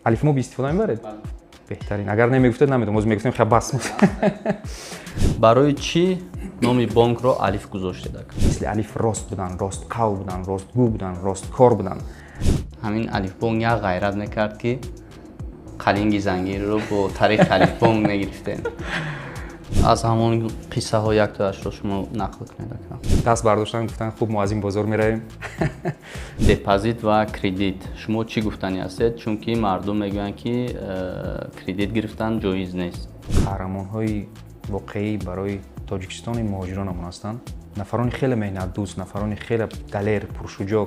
الف مو بی استفاده میبرید؟ بهترین. اگر نمیگفتید نمیدونم، باز میگفتیم خب بس. برای چی نام بانک رو الف گذاشتید؟ مثل الف راست بودن، راست قو بودن، راست گو بودن، راست کار بودن. همین الف بانک یا غیرت نکرد که قلینگ زنگیر رو با طریق الف بانک نگرفتین. از همون قصه ها یک تاش رو شما نقل کنید. دست برداشتن گفتن خوب ما از این بازار میریم. دپازیت و کردیت شما چی گفتنی هستید؟ چون که مردم میگن که کردیت گرفتن جایز نیست. قهرمان های واقعی برای تاجیکستان مهاجرانمون هستند. نفران خیلی مهنت دوست، نفران خیلی دلیر، پرشجاع.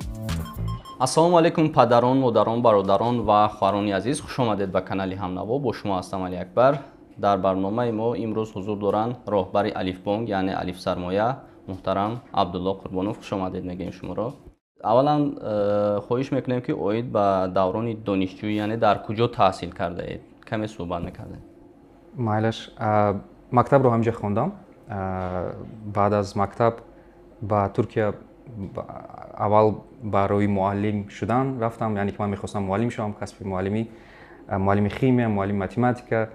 السلام علیکم پدران، مادران، برادران و خواهران عزیز، خوش آمدید به کانال همنوا. با شما هستم علی اکبر. در برنامه ما امروز حضور دارند راهبر الف بانک یعنی الف سرمایه محترم عبدالله قربانوف. خوش آمدید میگیم شما را. اولا خواهش میکنیم که اوید به دوران دانشجویی یعنی در کجا تحصیل کرده اید کمی صحبت میکردید. مایلش مکتب رو همینجا خوندم. بعد از مکتب با ترکیه اول برای معلم شدن رفتم، یعنی که من میخواستم معلم شوم، کسب معلمی، معلم شیمی، معلم متماتیک.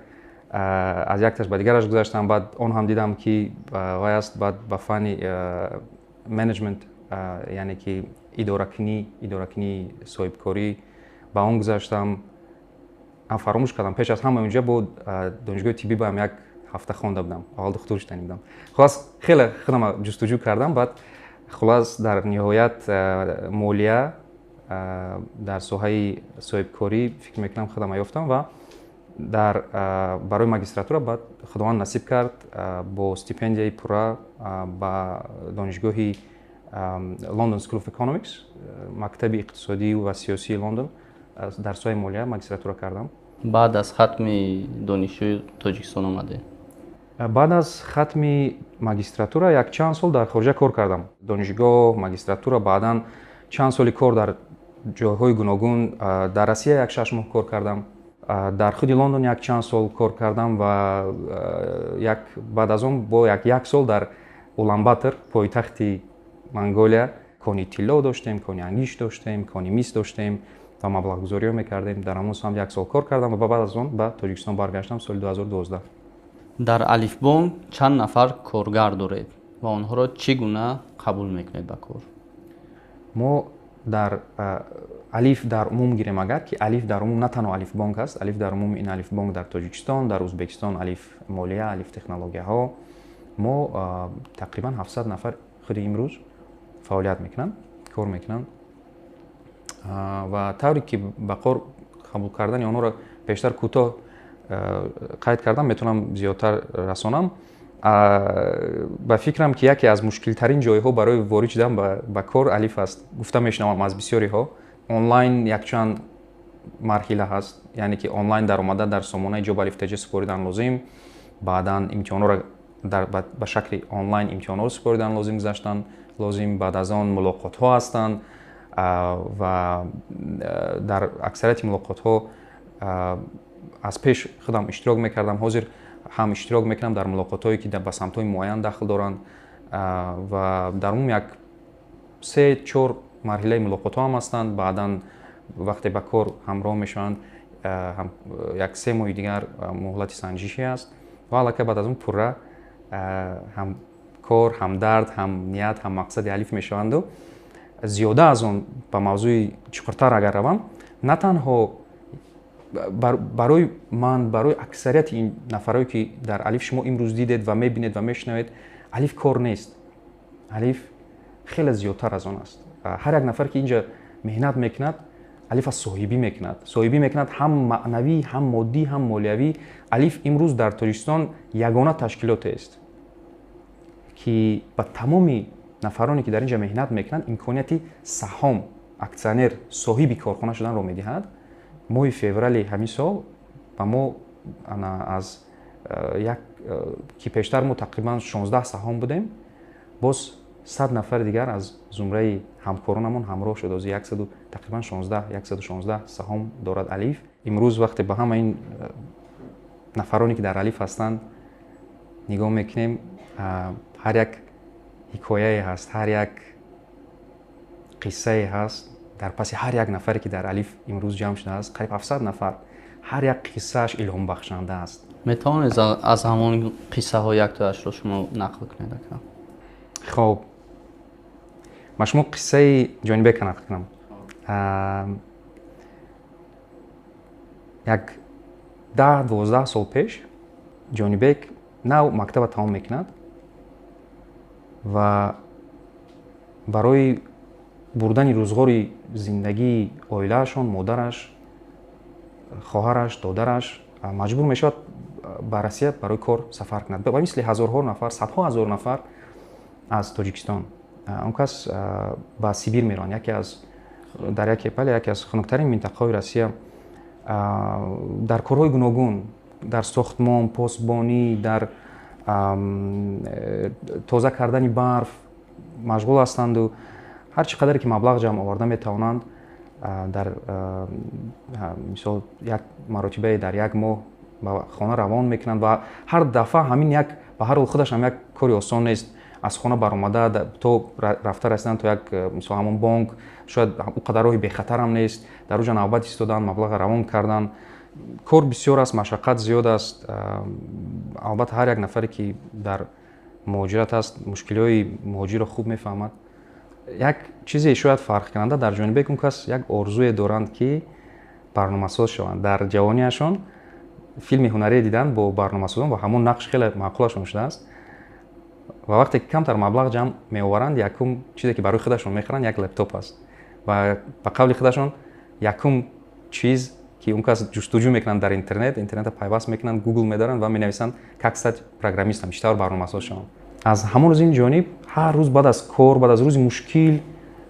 از یک تاش به دیگرش گذاشتم. بعد اون هم دیدم که وای است. بعد به فن منیجمنت یعنی که اداره کنی صاحبکاری با اون گذاشتم. ام فراموش کردم پیش از همه اونجا بود دانشگاه طبی با هم یک هفته خوانده بودم. اول دکتر شدنی بودم. خلاص خیلی خودم جستجو کردم. بعد خلاص در نهایت مالیه در ساحه صاحبکاری فکر میکنم خودم یافتم و در برای ماجستراتور بعد خداوند نصیب کرد با استیپندیای پورا با دانشگاه لندن سکول اف اکونومیکس، مکتب اقتصادی و سیاسی لندن در ساحه مالیه ماجستراتور کردم. بعد از ختم دانشجوی تاجیکستان آمده. بعد از ختم ماجستراتور یک چند سال در خارج کار کردم. دانشگاه، ماجستراتور، بعداً چند سال کار در جاهای گوناگون. در روسیه یک 6 ماه کار کردم. در خود لندن یک چند سال کار کردم و بعد از اون با یک سال در اولانباتر پایتخت منگولیا کانی طلا داشتیم، کانی انگشت داشتیم، کانی میس داشتیم و مبلغ گذاری میکردیم. در همون هم یک سال کار کردم و بعد از اون به تاجیکستان برگشتم سال 2012. در الف بانک چند نفر کارگر دارید و آنها را چگونه قبول میکنید به کار؟ ما در الف در عموم گیریم، اگر که الف در عموم نه تنها الف بانک است، الف در عموم این الف بانک در تاجیکستان، در ازبکستان الف مالیه، الف تکنولوژی ها، ما تقریبا 700 نفر خود امروز فعالیت میکنن، کار میکنن و طوری که به کار قبول کردن آنها را بیشتر کوتاه قید کردم، میتونم زیادتر رسانم. با فکرم که یکی از مشکل ترین جایها برای وارد شدن به کار الف است. گفتم میشنوم از بسیاری ها آنلاین یک چند مرحله هست، یعنی که آنلاین در اومده در سامانه جاب الف تج سپاریدن لازم، بعدا امتحانا را به شکل آنلاین امتحانا رو سپاریدن لازم گذاشتن لازم، بعد از آن ملاقات ها هستند و در اکثریت ملاقات ها از پیش خودم اشتراک میکردم، حاضر هم اشتراک میکنم در ملاقات هایی که به سمت های معین داخل دارند و در اون یک 3-4 مرحله ملاقات ها هم هستند. بعدا وقتی به کار همراه میشوند هم یک 3 ماه دیگر مهلت سنجشی است و علاوه بعد از اون پوره هم کار، هم درد، هم نیت، هم مقصد الف میشوند. و زیاده از اون به موضوع چقدر اگر روم، نه تنها برای من، برای اکثریت این نفرایی که در الف شما امروز دیدید و میبینید و میشنوید، الف کار نیست. الف خیلی زیادتر از آن است. هر یک نفر که اینجا مهنت میکند الف از صاحبی میکند، هم معنوی، هم مادی، هم مالیوی. الف امروز در تاجیکستان یگانه تشکیلات است که به تمام نفرانی که در اینجا مهنت میکنند امکانیت سهام، اکسیونر، صاحب کارخانه شدن را میدهد. ماه فوریه همین سال با ما از یک که پیشتر ما تقریبا 16 سهام بودیم، باز 100 نفر دیگر از زمره همکارانمون همراه شد. از تقریبا 116 سهام دارد الف. امروز وقتی به همه این نفرانی که در الف هستند نگاه میکنیم، هر یک حکایه هست، هر یک قصه هست дар паси ҳар як нафаре ки дар алиф имрӯз ҷамъ шудааст қариб 700 нафар ҳар як қиссааш илҳомбахшанда аст. метавонед аз ҳамон қиссаҳо яктояшро шумо нақл кунед акам? хоб ма шумо қиссаи ҷонибека нақл кунам. як 10-12 сол пеш ҷонибек нав мактаба тамом мекунад ва барои бурдани рӯзғори зиндагии оилаашон, модараш, хоҳараш, додараш маҷбур мешавад ба Россия барои кор сафар кунад. Ба мисли ҳазорҳо нафар, садҳо ҳазор нафар аз Тоҷикистон он кас ба Сибир мераванд. яке аз хунуктарин минтақаҳои Россия дар корҳои гуногун, дар сохтмон, посбонӣ, дар тоза кардани барф машғул ҳастанду ҳар чӣ қадаре ки маблағ ҷамъ оварда метавонанд дар мисол як маротибае дар як моҳ ба хона равон мекунанд ва ҳар дафъа ҳамин як ба ҳар ҳол худаш ҳам як кори осон нест. аз хона баромада то рафта расидан то як мисол ҳамон бонк шояд ӯ қадар роҳи бехатарам нест, дар оҷа навбат истодан маблағ равон кардан кор бисёр аст, машаққат зиёд аст. албатта ҳар як нафаре ки дар муҳоҷират аст мушкилиҳои муҳоҷирро хуб мефаҳмад. як чизе шояд фарқкунанда дар ҷонибек он кас як орзуе доранд ки барномасоз шаванд. дар ҷавониашон филми ҳунарие дидан бо барномасозон ва ҳамон нақш хеле маъқулашон шудааст ва вақте ки камтар маблағ ҷамъ меоваранд якум чизе ки барои худашон мехаранд як лептоп аст ва ба қавли худашон якум чиз ки он кас ҷустуҷӯ мекунанд дар интернета пайваст мекунанд, гугл медоранд ва менависанд как стать программистам, читавр барномасоз шавам. аз ҳамон рӯзи ин ҷониб ҳар рӯз баъд аз кор, баъд аз рӯзи мушкил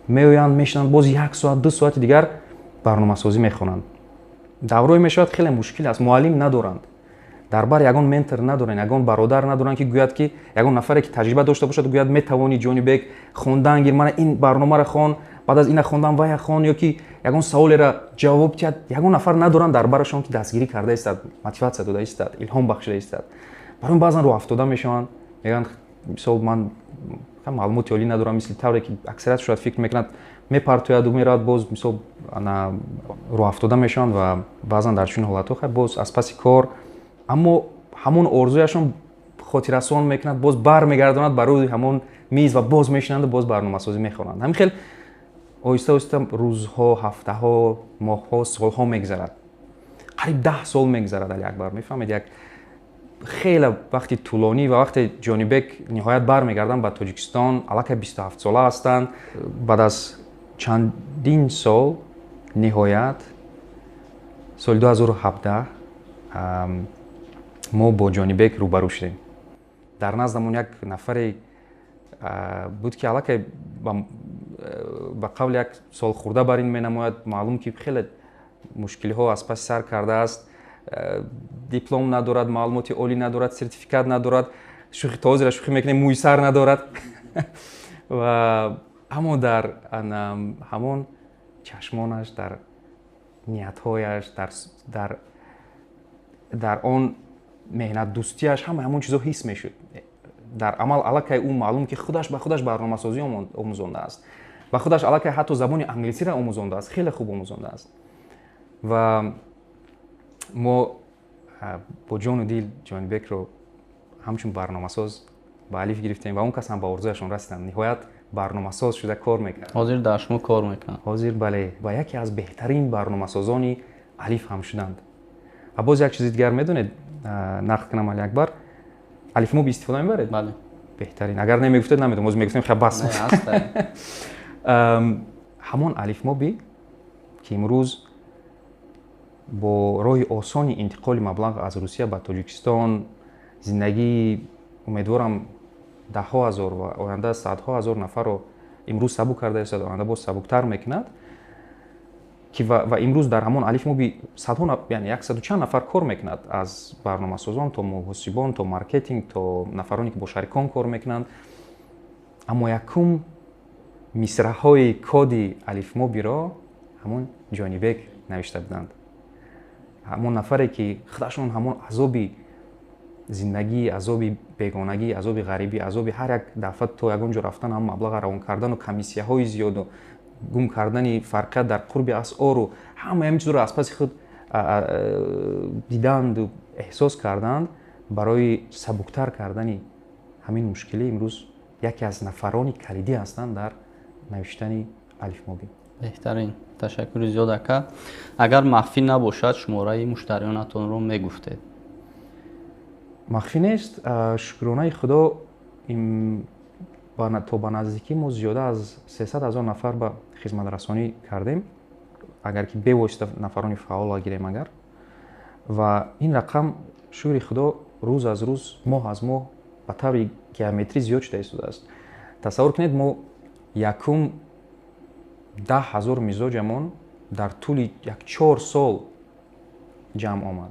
меоянд, мешинанд боз 1 соат 2 соати дигар барномасозӣ мехонанд. даврое мешавад хеле мушкил аст, муаллим надоранд, дар бар ягон ментор надоранд, ягон бародар надоранд ки гӯяд ки ягон нафаре ки таҷриба дошта бошад гӯяд метавони ҷонибек хондан гир, мана ин барномаро хон, баъд аз ина хондан вая хон ё ки ягон саволеро ҷавоб диҳад. ягон нафар надоранд дар барашон ки дастгирӣ карда истад, мотиватсия дода истад, илҳом бахшида истад. барои баъзан роҳафтода мешаванд, мегӯянд мисол ман маълумоти олӣ надорам, мисли тавре ки аксарият шояд фикр мекунад мепартояду меравад, боз мисол роҳафтода мешаванд ва баъзан дар чунин ҳолатҳо боз аз паси кор аммо ҳамон орзуяшон хотиррасон мекунад, боз бармегардонад ба рӯи ҳамон миз ва боз мешинанду боз барномасозӣ мехонанд. ҳамин хел оҳиста оҳиста рӯзҳо, ҳафтаҳо, моҳҳо, солҳо мегзарад. қариб 10 сол мегзарад али акбар, мефаҳмед, як хеле вақти тӯлонӣ ва вақте ҷонибек ниҳоят бармегарданд ба Тоҷикистон, аллакай 27 сола ҳастанд. баъд аз чандин сол ниҳоят соли 2017 мо бо ҷонибек рӯбарӯ шудем. дар наздамон як нафаре буд ки аллакай ба қавли як солхӯрда бар ин менамояд, маълум ки хеле мушкилиҳо аз паси сар кардааст, диплом надорад, маълумоти олӣ надорад, сертификат надорад, тоозира шӯхӣ мекунем мӯи сар надорад ва аммо дар ҳамон чашмонаш, дар ниятҳояш, дар он меҳнатдӯстияш ҳамаи ҳамон чизо ҳис мешуд. дар амал аллакай ӯ маълум ки худаш ба худаш барномасозӣ омӯзондааст, ба худаш аллакай ҳатто забони англисиро омӯзондааст, хеле хуб омӯзондааст. ва мо бо ҷону дил ҷонибекро ҳамчун барномасоз ба алиф гирифтем ва он кас ҳам ба орзуяшон расиданд. ниҳоят барномасоз шуда кор мекард. ҳозир дар шумо кор мекунад? ҳозир бале, ва яке аз беҳтарин барномасозони алиф ҳам шуданд. ва боз як чизи дигар медонед, нақл кунам али акбар, алифмоби истифода мебаред? бале. беҳтарин. агар намегуфтед намедонам, ҳозир мегуфтем хеле бас. ҳамон алифмоби ки имрӯз бо роҳи осони интиқоли маблағ аз Русия ба Тоҷикистон, зиндагии умедворам даҳҳо ҳазор ва оянда садҳо ҳазор нафарро имрӯз сабук карда истад, оянда боз сабуктар мекунад ки ва имрӯз дар ҳамон алифмоби садҳо, яъне яксаду чанд нафар кор мекунад, аз барномасозон то муҳосибон то маркетинг то нафароне ки бо шарикон кор мекунанд. аммо якум мисраъҳои коди алифмобиро ҳамон ҷонибек навишта буданд. ҳамон нафаре ки худашон ҳамон азоби зиндагӣ, азоби бегонагӣ, азоби ғарибӣ, азоби ҳар як дафъа то ягон ҷо рафтан ҳам маблағ равон кардану комиссияҳои зиёду гум кардани фарқият дар қурби асъору ҳама ҳамин чизро аз паси худ диданду эҳсос карданд барои сабуктар кардани ҳамин мушкилӣ имрӯз яке аз нафарони калидӣ ҳастанд дар навиштани алифбоби. беҳтарин, ташаккури зиёд ака. агар махфӣ набошад шумораи муштариёнатонро мегуфтед? махфӣ нест. шукронаи худо то ба наздикӣ мо зиёда аз 300 000 нафар ба хизматрасонӣ кардем, агар ки бевосита нафарони фаъолро гирем агар. ва ин рақам шукри худо рӯз аз рӯз, моҳ аз моҳ ба таври геометрӣ зиёд шуда истодааст. тасаввур кунед, мо якум 10 000 мизоҷамон дар тӯли 4 сол ҷамъ омад.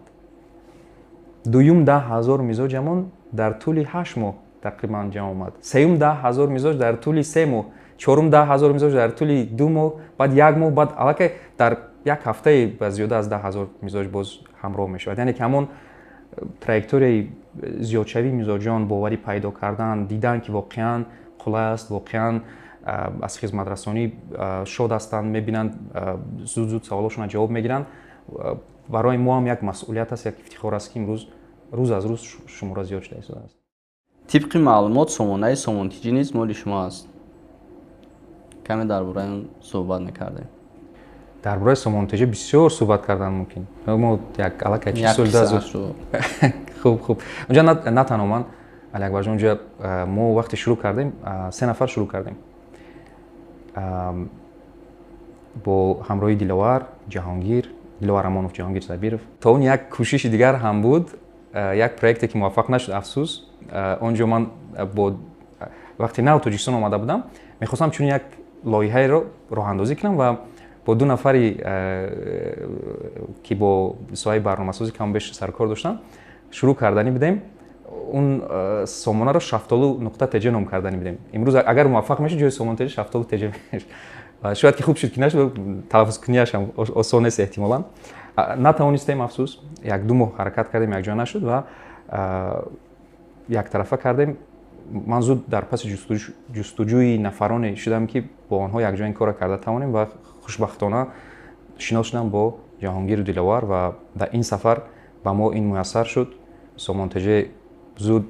дуюм 10 000 мизоҷамон дар тӯли 8 моҳ тақрибан ҷамъ омад. сеюм 10 000 мизоҷ дар тӯли 3 моҳ, чорум 10 000 мизоҷ дар тӯли 2 моҳ, баъд 1 моҳ, баъд аллакай дар як ҳафтае ба зиёда аз 10 000 мизоҷ боз ҳамроҳ мешавад. яъне ки ҳамон траекторияи зиёдшавии мизоҷон, боварӣ пайдо кардан, дидан ки воқеан қулай аст, воқеан аз хизматрасонӣ шод ҳастанд, мебинанд, зуд саволошонро ҷавоб мегиранд. барои мо ҳам як масъулият аст, як ифтихор аст ки имрӯз рӯз аз рӯз шумора зиёд шуда истодааст. тибқи маълумот сомонаи сомонтиҷӣ низ моли шумо аст. каме дар бораи он суҳбат мекардем. дар бораи сомонтиҷӣ бисёр суҳбат кардан мумкин. мо як аллакай чӣ соли хуб унҷа на танҳо ман Али Акбарҷон, унҷа мо вақте шурӯъ кардем 3 нафар шурӯъ кардем. бо ҳамроҳи Диловар Ҷаҳонгир, Диловар Амонов, Ҷаҳонгир Сабиров. то он як кӯшиши дигар ҳам буд, як проекте ки муваффақ нашуд, афсӯс. онҷо ман бо вақте нав Тоҷикистон омада будам, мехостам чунин як лоиҳаеро роҳандозӣ кунам ва бо 2 нафари ки бо соҳаи барномасозӣ камбеш саркор доштанд шурӯъ кардани будем. он сомонаро Шафтолу.тж ном кардани будем. имрӯз агар муваффақ мешуд, ҷои Сомон.тж Шафтолу.тж мешуд. шояд ки хуб шуд ки нашуд, талаффузкуниаш ҳам осон нест эҳтимолан. натавонистем, афсӯс. 1-2 моҳ ҳаракат кардем, якҷоя нашуд ва яктарафа кардем. ман зуд дар паси ҷустуҷӯи нафароне шудам ки бо онҳо якҷоя ин корро карда тавонем ва хушбахтона шинос шудам бо Ҷаҳонгиру Диловар ва дар ин сафар ба мо ин муяссар шуд. Сомон.тж зуд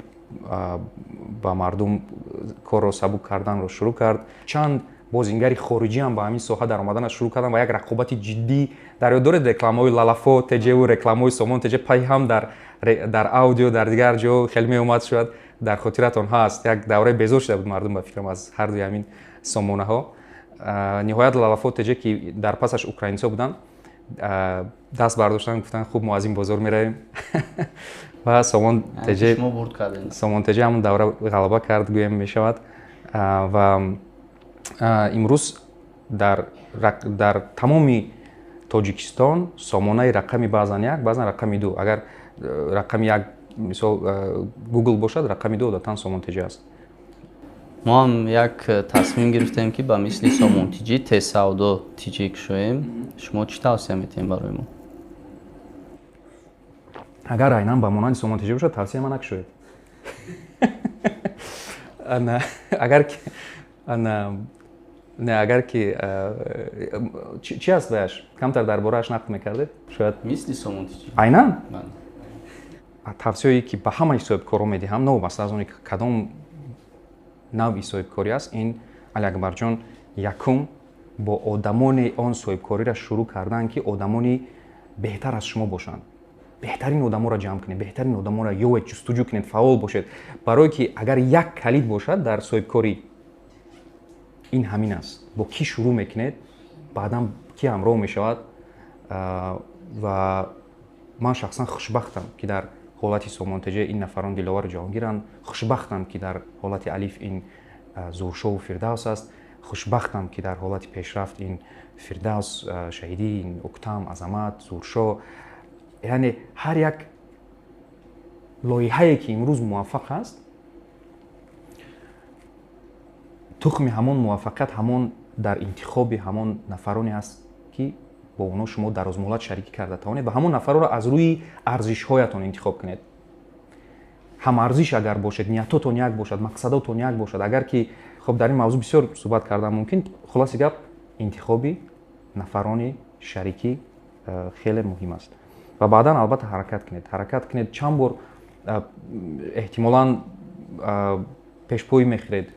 ба мардум корро сабук карданро шурӯъ кард. чанд бозингари хориҷӣ ҳам ба ҳамин соҳа даромаданаш шурӯъ карданд ва як рақобати ҷиддӣ дар ёд доред рекламаҳои Лалафо.тж-ву рекламаҳои Сомон.тж пай ҳам дар аудио дар дигар ҷо хеле меомад. шояд дар хотиратон ҳаст. як давраи безор шуда буд мардум ба фикрам аз ҳардуи ҳамин сомонаҳо. ниҳоят Лалафо.тж ки дар пасаш украинцо буданд, даст бардоштан, гуфтанд хуб мо аз ин бозор меравем. ва Сомон.тж ҳамон давра ғалаба кард, гӯем мешавад. ва имрӯз дар тамоми Тоҷикистон сомонаи рақами баъзан 1, баъзан рақами 2. агар рақами 1 мисол Google бошад, рақами 2 одатан Сомон.тж аст. мо ҳам як тасмим гирифтем ки ба мисли Сомон.тж тесавдо тиҷӣ кушоем. шумо чӣ тавсия метиҳем барои мо? агар айнан ба монанди Сомон.тж бошад, тавсия ман накушоед. агар ки чӣ аст бааш? камтар дар борааш нақл мекардед? шояд мисли Сомон.тж. айнан? тавсияе ки ба ҳамаи соҳибкорҳо медиҳам, новобаста аз оне ки кадом навъи соҳибкорӣ аст, ин Али Акбарҷон якум бо одамони он соҳибкориро шурӯъ карданд ки одамони беҳтар аз шумо бошанд. беҳтарин одаморо ҷамъ кунед, беҳтарин одаморо ёвед, ҷустуҷӯ кунед, фаъол бошед. барое ки агар як калид бошад дар соҳибкорӣ, ин ҳамин аст. бо кӣ шурӯъ мекунед, баъдан кӣ ҳамроҳ мешавад. ва ман шахсан хушбахтам ки дар ҳолати Сомон.тж ин нафарон Диловару Ҷаҳонгиранд. хушбахтам ки дар ҳолати Алиф ин Зуршову Фирдавс аст. хушбахтам ки дар ҳолати пешрафт ин Фирдавс Шаҳидӣ, ин Уктам, Азамат, Зуршо. яъне ҳар як лоиҳае ки имрӯз муваффақ аст, тухми ҳамон муваффақият ҳамон дар интихоби ҳамон нафароне аст ки бо онҳо шумо дарозмуддат шарикӣ карда тавонед ва ҳамон нафарро аз рӯи арзишҳоятон интихоб кунед. ҳамарзиш агар бошед, ниятотон як бошад, мақсадотон як бошад. агар ки хоб дар ин мавзӯъ бисёр суҳбат кардан мумкин, хулоси гап интихоби нафарони шарикӣ хеле муҳим аст. Ва баъдан албатта ҳаракат кунед. Чанд бор эҳтимолан пешпоӣ мехӯред,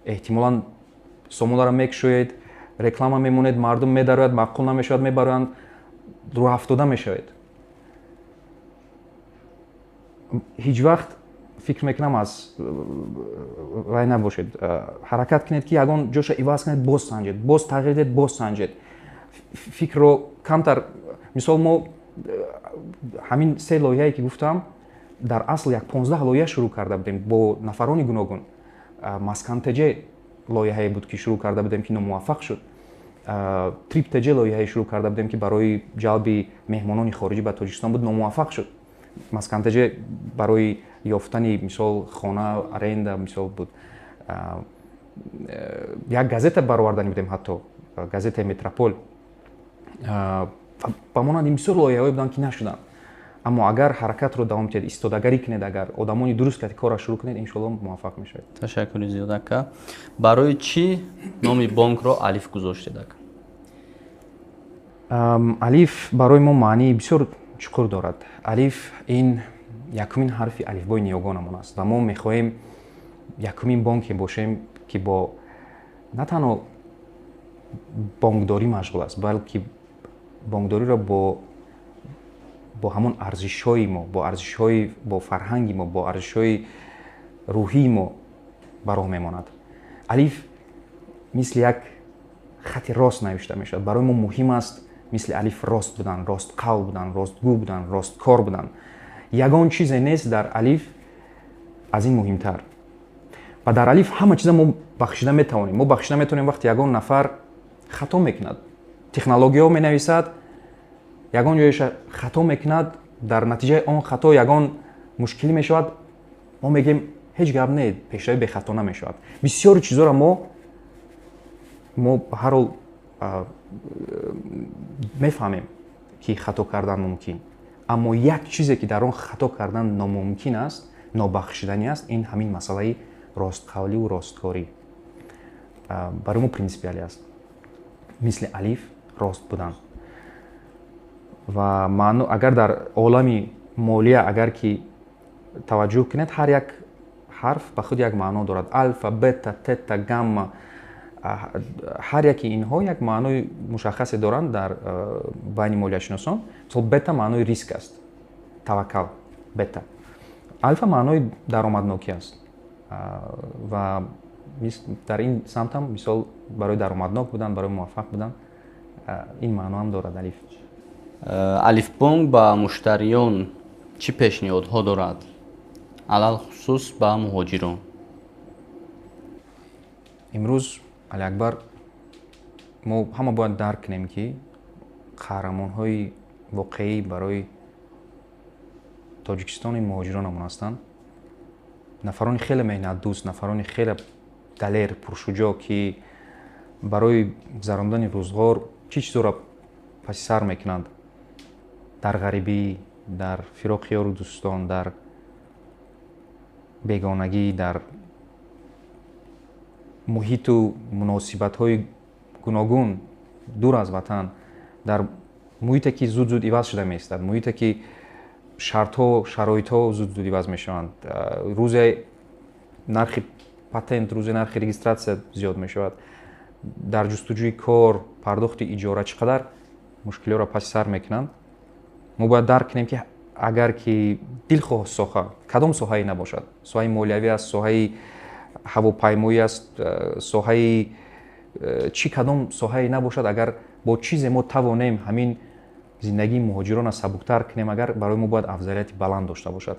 эҳтимолан сомонаро мекушоед, реклама мемонед, мардум медарояд, маъқул намешавад, мебароянд, рӯҳафтода мешавед. ҳеҷ вақт фикр мекунам аз вай набошед. ҳаракат кунед ки ягон ҷоша иваз кунед, боз санҷед, боз тағйир дед, боз санҷед. фикрро камтар, мисол мо ҳамин се лоиҳае ки гуфтам дар асл як 15 лоиҳа шурӯъ карда будем бо нафарони гуногун. Маскантеҷе лоиҳае буд ки шурӯъ карда будем ки номуваффақ шуд. Триптеҷе лоиҳае шурӯъ карда будем ки барои ҷалби меҳмонони хориҷӣ ба Тоҷикистон буд, номуваффақ шуд. Маскантеҷе барои ёфтани мисол хона аренда мисол буд. Як газета баровардани будем, ҳатто газетаи Метропол. ба монанди бисёр лоиҳаҳое буданд ки нашуданд. аммо агар ҳаракатро давом диҳед, истодагарӣ кунед, агар одамони дуруст кати корро шурӯъ кунед, иншоалло муваффақ мешавед. Ташаккури зиёд ака. Барои чӣ номи бонкро Алиф гузоштед ака? Алиф барои мо маънии бисёр чуқур дорад. Алиф ин якумин ҳарфи алифбои ниёгонамон аст ва мо мехоҳем якумин бонке бошем ки бо на танҳо бонкдорӣ машғул аст, балки бонкдориро бо ҳамон арзишҳои мо, бо фарҳанги мо, бо арзишҳои рӯҳии мо ба роҳ мемонад. Алиф мисли як хати рост навишта мешавад. Барои мо муҳим аст мисли алиф рост будан, ростқавл будан, ростгӯ будан, росткор будан. Ягон чизе нест дар алиф аз ин муҳимтар. ва дар алиф ҳама чиза мо бахшида метавонем. Мо бахшида метавонем вақте ягон нафар хато мекунад. Технологияҳо менависад, ягон ҷояша хато мекунад, дар натиҷаи он хато ягон мушкилӣ мешавад, мо мегӯем ҳеҷ гап не, пешравӣ бехато намешавад. Бисёри чизоро мо ба ҳар ҳол мефаҳмем ки хато кардан мумкин. Аммо як чизе ки дар он хато кардан номумкин аст, нобахшиданӣ аст, ин ҳамин масъалаи ростқавливу росткорӣ. Барои мо принсипиалӣ аст. Мисли алиф рост будан. ва агар дар олами молия агар ки таваҷҷӯҳ кунед, ҳар як ҳарф ба худ як маъно дорад. Алфа, бета, тета, гамма. ҳар яки инҳо як маънои мушаххасе доранд дар байни молияшиносон. Мисол бета маънои риск аст. Таваккал, бета. Алфа маънои даромаднокӣ аст. ва дар ин самтам мисол барои даромаднок будан, барои муваффақ будан, ин маъноам дорад алиф. Алифбонк ба муштариён чӣ пешниҳодҳо дорад? Алал хусус ба муҳоҷирон. имрӯз алиакбар мо ҳама бояд дарк кунем ки қаҳрамонҳои воқеӣ барои Тоҷикистони муҳоҷиронамон ҳастанд. Нафарони хеле меҳнатдӯст, нафарони хеле далер, пуршуҷоъ ки барои гузарондани рӯзгор чӣ чизоро паси сар мекунанд. Дар ғарибӣ, дар фироқи ёру дӯстон, дар бегонагӣ, дар муҳиту муносибатҳои гуногун дур аз ватан, дар муҳите ки зуд иваз шуда меистад, муҳите ки шартҳо, шароитҳо зуд иваз мешаванд. рӯзе нархи патент, рӯзе нархи регистратсия зиёд мешавад. Дар ҷустуҷӯи кор, пардохти иҷора чӣ қадар мушкилиҳоро паси сар мекунанд. мо бояд дарк кунем ки агар ки дилхоҳ соҳа, кадом соҳае набошад, соҳаи молиявӣ аст, соҳаи ҳавопаймоӣ аст, соҳаи чӣ кадом соҳае набошад, агар бо чизе мо тавонем ҳамин зиндагии муҳоҷиронро сабуктар кунем, агар барои мо бояд афзалияти баланд дошта бошад.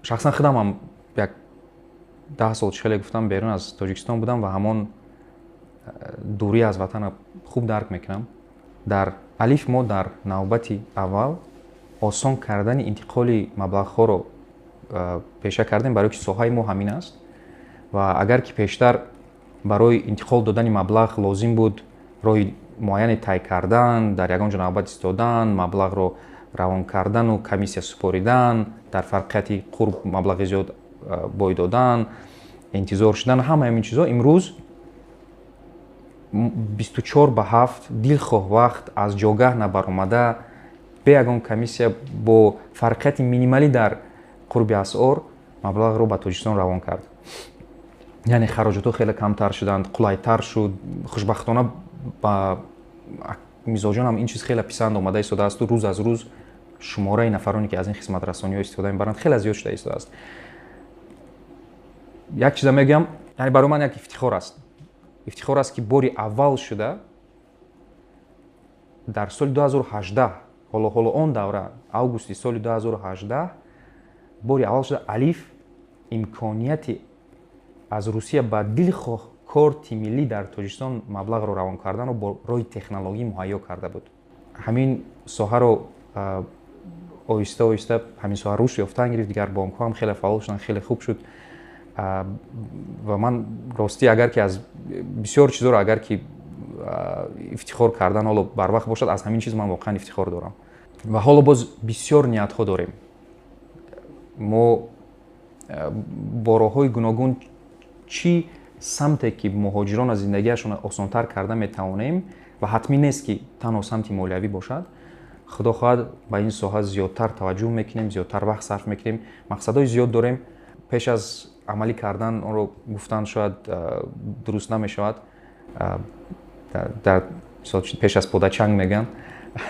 шахсан худамам як 10 сол чихеле гуфтам берун аз Тоҷикистон будам ва ҳамон дурӣ аз ватанро хуб дарк мекунам. дар алиф мо дар навбати аввал осон кардани интиқоли маблағҳоро пеша кардем, барои ки соҳаи мо ҳамин аст. ва агар ки пештар барои интиқол додани маблағ лозим буд роҳи муайяне тай кардан, дар ягон ҷо навбат истодан, маблағро равон кардану комиссия супоридан, дар фарқияти қурб маблағи зиёд бой додан, интизор шудан, ҳама ҳамин чизо имрӯз 24/7 дилхоҳ вақт аз ҷогаҳ набаромада бе ягон комиссия бо фарқияти минималӣ дар қурби асъор маблағро ба Тоҷикистон равон кард. яъне хароҷотҳо хеле камтар шуданд, қулайтар шуд. хушбахтона ба мизоҷонам ин чиз хеле писанд омада истодааст. рӯз аз рӯз шумораи нафароне ки аз ин хизматрасониҳо истифода мебаранд хеле зиёд шуда истодааст. як чиза мегӯям, яъне барои ман як ифтихор аст. ифтихор аст ки бори аввал шуда дар соли 2018 ҳоло он давра августи соли 2018 бори аввал шуда алиф имконияти аз Русия ба дили корти миллӣ дар Тоҷикистон маблағро равон карданро бо роҳи технологӣ муҳайё карда буд. ҳамин соҳаро оҳиста оҳиста ҳамин соҳа рушд ёфтан гирифт. дигар бонкҳо ҳам хеле фаъол шуданд, хеле хуб шуд. ва ман ростӣ агар ки аз бисёр чизоро агар ки ифтихор кардан ҳоло барвақт бошад, аз ҳамин чиз ман воқеан ифтихор дорам. ва ҳоло боз бисёр ниятҳо дорем. мо бо роҳҳои гуногун чӣ самте ки муҳоҷирона зиндагиашонро осонтар карда метавонем ва ҳатмӣ нест ки танҳо самти молиявӣ бошад. худо хоҳад ба ин соҳа зиёдтар таваҷҷӯҳ мекунем, зиёдтар вақт сарф мекунем. мақсадҳои зиёд дорем. пеш аз амалӣ кардан онро гуфтан шояд дуруст намешавад. дар пеш аз пода чанг мегӯянд.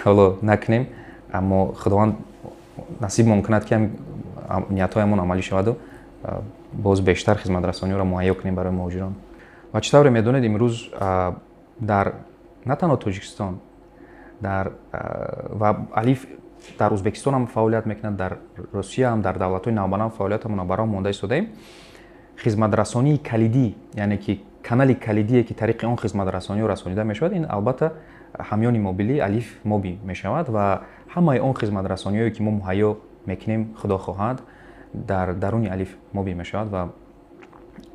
ҳоло накунем, аммо худованд насибмон кунад ки ниятҳоямон амалӣ шаваду боз бештар хизматрасониҳоро муҳайё кунем барои муҳоҷирон. ва чӣ тавре медонед, имрӯз дар на танҳо Тоҷикистон ва алиф дар Ӯзбекистон ҳам фаъолият мекунад, дар Русия ҳам, дар давлатҳои навбанав фаъолиятамонро баром монда истодаем. хизматрасонии калидӣ, яъне ки канали калидие ки тариқи он хизматрасониҳо расонида мешавад, ин албатта ҳамёни мобилӣ алиф моби мешавад ва ҳамаи он хизматрасониҳое ки мо муҳайё мекунем, худо хоҳад, дар даруни алиф моби мешавад. ва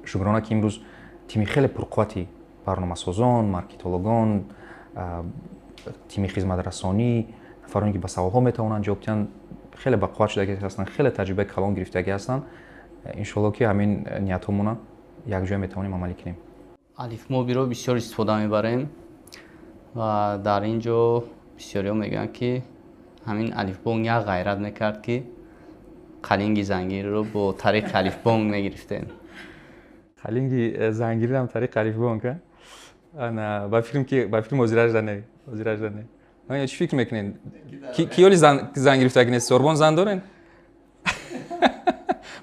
шукрона ки имрӯз тими хеле пурқуввати барномасозон, маркетологон, тими хизматрасонӣ, нафароне ки ба саволҳо метавонанд ҷавоб диҳанд, хеле ба қувват шудагӣ ҳастанд, хеле таҷрибаи калон гирифтагӣ ҳастанд. иншоалло ки ҳамин ниятҳомона якҷоя метавонем амалӣ кунем. алифмобиро бисёр истифода мебарем ва дар ин ҷо бисёриҳо мегӯянд ки ҳамин алифбонк як ғайрат мекард ки қалинги зангириро бо тариқи алифбонк мегирифтем. қалинги зангириам тариқи алифбонк ба фикрам озираҷда не. чӣ фикр мекунед? киёли зан гирифтагӣ нест? Сорбон зан дорен?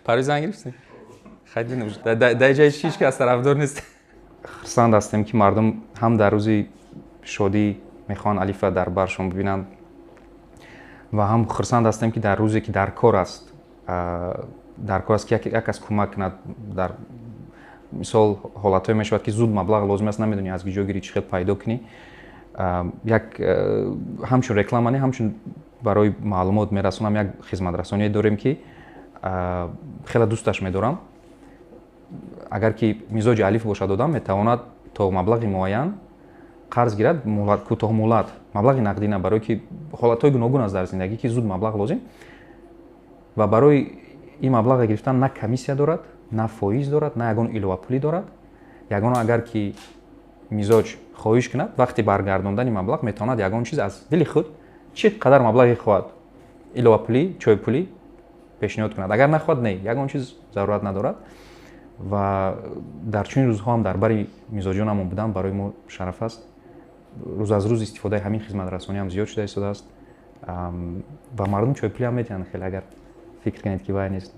парои зан гирифтем? дар ҷои ҳеҷ кас тарафдор нест. хурсанд ҳастем ки мардум ҳам дар рӯзи шодӣ мехоҳанд алифа дар баршон бибинанд ва ҳам хурсанд ҳастем ки дар рӯзе ки дар кор аст ки як кас кӯмак кунад. дар мисол ҳолатҳое мешавад ки зуд маблағ лозим аст, намедонӣ аз киҷо гирӣ, чӣ хел пайдо кунӣ. як ҳамчун реклама не, ҳамчун барои маълумот мерасонам, як хизматрасоние дорем ки хеле дӯсташ медорам. агар ки мизоҷи алиф бошад одам метавонад то маблағи муайян қарз гирад, кӯтоҳ муҳлат, маблағи нақдӣ на, барое ки ҳолатҳои гуногун аст дар зиндагӣ ки зуд маблағ лозим ва барои ин маблағро гирифтан на комиссия дорад, на фоиз дорад, на ягон иловапулӣ дорад. ягона агар ки мизоҷ хоҳиш кунад, вақти баргардондани маблағ метавонад ягон чиз аз дили худ чӣ қадар маблағи хоҳад иловапулӣ, чойпулӣ пешниҳод кунад. агар нахоҳад, не, ягон чиз зарурат надорад. ва дар чунин рӯзҳо ҳам дар бари мизоҷонамон будан барои мо шараф аст. рӯз аз рӯз истифодаи ҳамин хизматрасонӣ ҳам зиёд шуда истодааст ва мардум чойпулӣ ҳам метиҳанд хеле агар фикр кунед ки вай нест.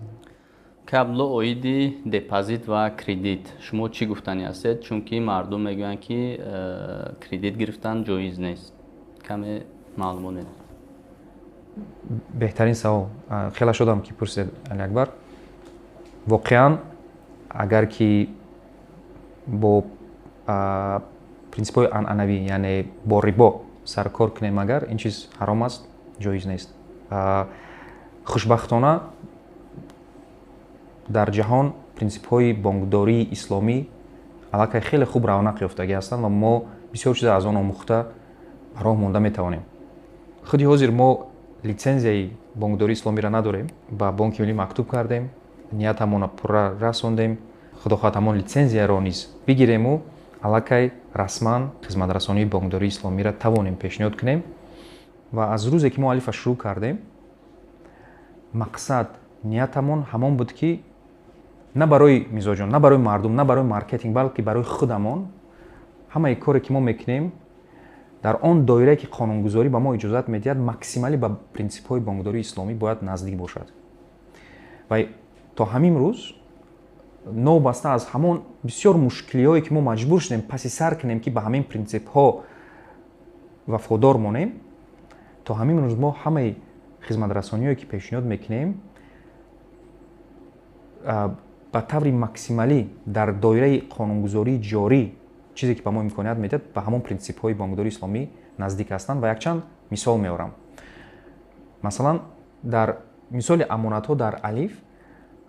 кабло оиди депозит ва кредит шумо чӣ гуфтанӣ ҳастед? чунки мардум мегӯянд ки кредит гирифтан ҷоиз нест. каме маълумот медиҳед. беҳтарин савол. хеле шодам ки пурсед, Али Акбар. воқеан агар ки бо принсипҳои анъанавӣ, яъне бо рибо саркор кунем, агар ин чиз ҳаром аст, ҷоиз нест. хушбахтона дар ҷаҳон принсипҳои бонкдории исломӣ аллакай хеле хуб равнақ ёфтагӣ ҳастанд ва мо бисёр чиза аз он омӯхта ба роҳ монда метавонем. худи ҳозир мо литсензияи бонкдории исломиро надорем. ба Бонки Миллӣ мактуб кардем, ниятамонро пурра расондем. худо хоҳад ҳамон литсензияро низ бигирему аллакай расман хизматрасонии бонкдории исломиро тавонем пешниҳод кунем ва аз рӯзе ки мо алифа шурӯъ кардем мақсад ниятамон ҳамон буд ки на барои мизоҷон, на барои мардум, на барои маркетинг, балки барои худамон ҳамаи коре ки мо мекунем дар он доирае ки қонунгузорӣ ба мо иҷозат медиҳад максималӣ ба принсипҳои бонкдории исломӣ бояд наздик бошад. Ва то ҳамин рӯз новбаста аз ҳамон бисёр мушкилиҳое ки мо маҷбур шудем паси сар кунем ки ба ҳамин принсипҳо вафодор монем, то ҳамин рӯз мо ҳамаи хизматрасониҳое ки пешниҳод мекунем ба таври максималӣ дар доираи қонунгузории ҷорӣ чизе ки ба мо имконият медиҳад ба ҳамон принсипҳои бонкдории исломӣ наздик ҳастанд. Ва якчанд мисол меорам. Масалан, дар мисоли амонатҳо дар алиф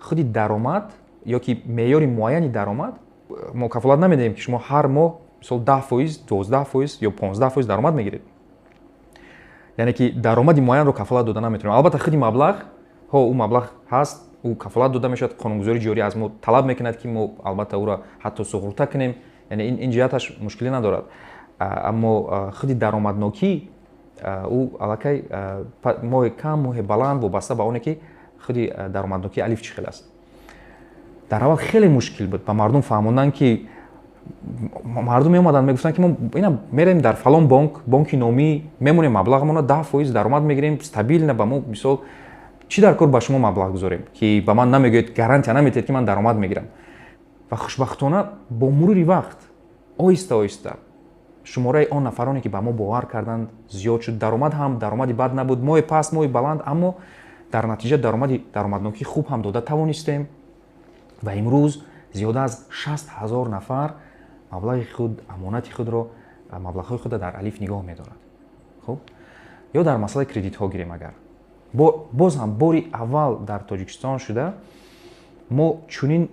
худи даромад ё ки меъёри муайяни даромад мо кафолат намедиҳем ки шумо ҳар моҳ мисол 10%, 12% ё 15% даромад мегиред. яъне ки даромади муайянро кафолат дода наметавонем. албатта худи маблағ ӯ маблағ ҳаст, ӯ кафолат дода мешавад, қонунгузории ҷорӣ аз мо талаб мекунад ки мо албатта ӯро ҳатто суғурта кунем, яъне ин ҷиҳаташ мушкилӣ надорад. Аммо худи даромаднокӣ ӯ аллакай моҳи кам, моҳи баланд вобаста ба оне ки худи даромаднокии алиф чӣ хел аст. дар аввал хеле мушкил буд ба мардум фаҳмондан ки мардум меомаданд мегуфтанд ки мо ина мерем дар фалон бонки номӣ мемонем маблағамона 10% даромад мегирем стабилна ба мо мисол чӣ дар кор ба шумо маблағ гузорем ки ба ман намегӯед гарантия наметиҳед ки ман даромад мегирам. ва хушбахтона бо мурури вақт оҳиста оҳиста шумораи он нафароне ки ба мо бовар карданд зиёд шуд. Даромад ҳам даромади бад набуд, моҳи паст, моҳи баланд, аммо дар натиҷа даромаднокии хуб ҳам дода тавонистем. ва имрӯз зиёда аз 60,000 нафар маблағи худ, амонати худро, маблағҳои худро дар алиф нигоҳ медорад. хуб ё дар масъалаи кредитҳо гирем агар боз ҳам бори аввал дар Тоҷикистон шуда мо чунин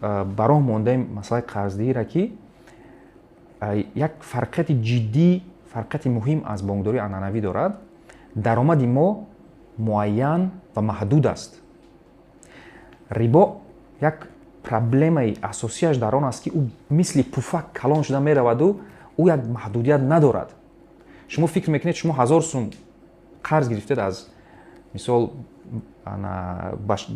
ба роҳ мондаем масъалаи қарздиҳиро ки як фарқияти ҷиддӣ, фарқияти муҳим аз бонкдории анъанавӣ дорад. даромади мо муайян ва маҳдуд аст. рибо як проблемаи асосияш дар он аст ки ӯ мисли пуфак калон шуда мераваду ӯ як маҳдудият надорад. шумо фикр мекунед шумо 1000 сум қарз гирифтед аз мисол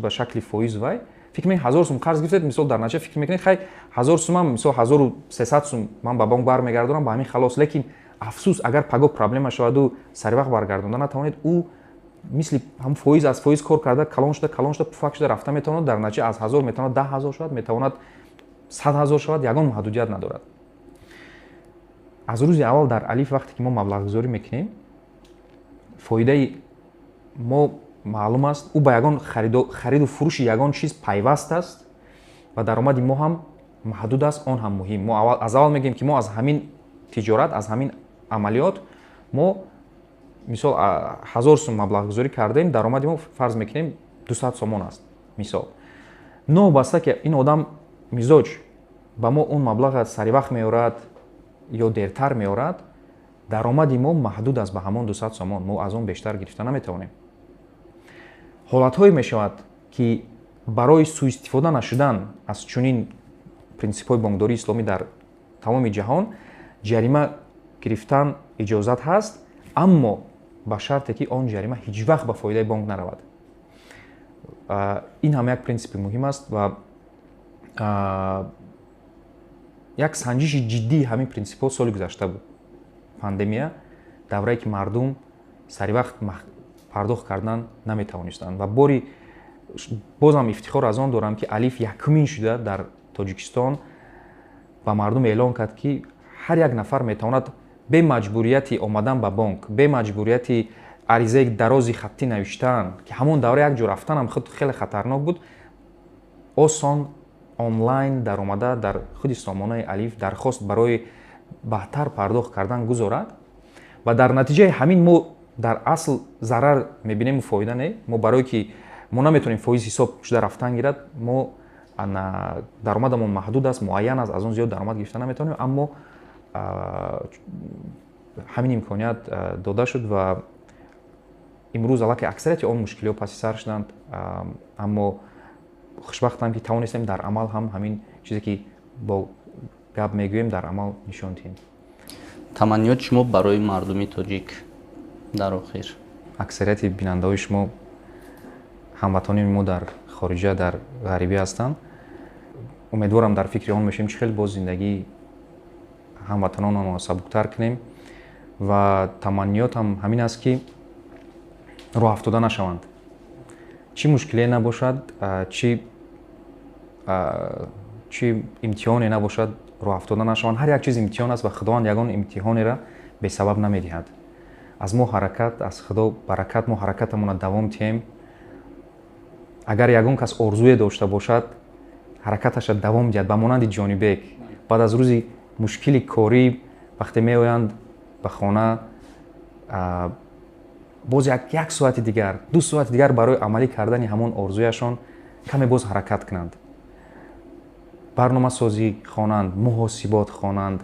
ба шакли фоиз вай фикр мекунед 1000 сум қарз гирифтед, мисол дар натиҷа фикр мекунед хай 1000 сумам мисол 1300 сум ман ба бонк бармегардонам, ба ҳамин халос. лекин афсус агар паго проблема шаваду саривақт баргардонда натавонед, ӯ мисли ҳам фоиз аз фоиз кор карда калон шуда пуфак шуда рафта метавонад. дар натиҷа аз 1000 метавонад 10,000 шавад, метавонад 100,000 шавад, ягон маҳдудият надорад. аз рӯзи аввал дар алиф вақте ки мо маблағгузорӣ мекунем, фоидаи мо маълум аст, ӯ ба ягон хариду фурӯши ягон чиз пайваст аст ва даромади мо ҳам маҳдуд аст, он ҳам муҳим. мо аз аввал мегӯем ки мо аз ҳамин тиҷорат, аз ҳамин амалиёт мо мисол 1000 сум маблағгузорӣ кардем, даромади мо фарз мекунем 200 сомон аст мисол. новбаста ки ин одам мизоҷ ба мо он маблаға саривақт меорад ё дертар меорад, даромади мо маҳдуд аст ба ҳамон 200 сомон. мо аз он бештар гирифта наметавонем. ҳолатҳое мешавад ки барои сӯистифода нашудан аз чунин принсипҳои бонкдории исломӣ дар тамоми ҷаҳон ҷарима гирифтан иҷозат ҳаст, аммо ба шарте ки он ҷарима ҳеҷ вақт ба фоидаи бонк наравад. ин ҳам як принсипи муҳим аст ва як санҷиши ҷиддии ҳамин принсипҳо соли гузашта буд. пандемия, даврае ки мардум саривақт пардохт кардан наметавонистанд ва бозам ифтихор аз он дорам ки алиф якумин шуда дар Тоҷикистон ба мардум эълон кард ки ҳар як нафар метавонад бе маҷбурияти омадан ба бонк, бе маҷбурияти аризаи дарози хаттӣ навиштан, ки ҳамон давра як ҷо рафтанам худ хеле хатарнок буд, осон онлайн даромада дар худи сомонаи алиф дархост барои баҳтар пардохт кардан гузорад ва дар натиҷаи ҳамин мо дар асл зарар мебинем, фоида не. мо барое ки мо наметавонем фоиз ҳисоб шуда рафтан гирад, мо даромадамон маҳдуд аст, муайян аст, аз он зиёд даромад гирифта наметавонем, аммо ҳамин имконият дода шуд ва имрӯз аллакай аксарияти он мушкилиҳо паси сар шуданд. Аммо хушбахтам ки тавонистем дар амал ҳам ҳамин чизе ки бо гап мегӯем дар амал нишон диҳем. таманниёти шумо барои мардуми тоҷик дар охир? аксарияти бинандаҳои шумо ҳамватони мо дар хориҷа дар ғарибӣ ҳастанд. умедворам дар фикри он мешавем чӣ хел боз зиндагии ҳамватанонро сабуктар кунем ва таманниётам ҳамин аст ки роҳ афтода нашаванд. чӣ мушкиле набошад, чӣ имтиҳоне набошад, роҳ афтода нашаванд. ҳар як чиз имтиҳон аст ва худованд ягон имтиҳонеро бесабаб намедиҳад. аз мо ҳаракат, аз худо баракат, мо ҳаракатамонро давом диҳем. агар ягон кас орзуе дошта бошад, ҳаракаташа давом диҳад ба монанди ҷонибек. баъд аз рӯзи мушкили корӣ вақте меоянд ба хона, боз як соати дигар, 2 соати дигар барои амалӣ кардани ҳамон орзуяшон каме боз ҳаракат кунанд. барномасозӣ хонанд, муҳосибот хонанд,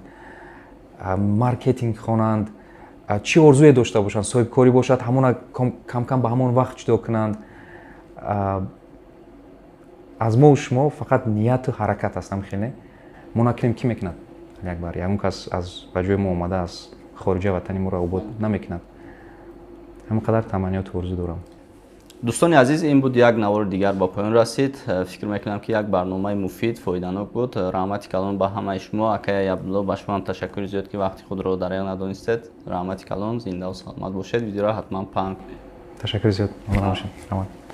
маркетинг хонанд, чӣ орзуе дошта бошанд, соҳибкорӣ бошад, ҳамона камкам ба ҳамон вақт ҷудо кунанд. аз мову шумо фақат нияту ҳаракат аст. ҳамхеле мо накунем кӣ мекунад? якбар ягон кас аз ба ҷои мо омада аз хориҷа ватани моро обод намекунад. ҳамин қадар таманниёту орзу дорам. дӯстони азиз, ин буд як навори дигар ба поён расид. фикр мекунам ки як барномаи муфид, фоиданок буд. раҳмати калон ба ҳамаи шумо. Акай Абдулло, ба шумо ҳам ташаккури зиёд ки вақти худро дар як надонистед. раҳмати калон, зиндаву саломат бошед. видеоро ҳатман паҳн кунед. ташаккури зиёд. омода бошед.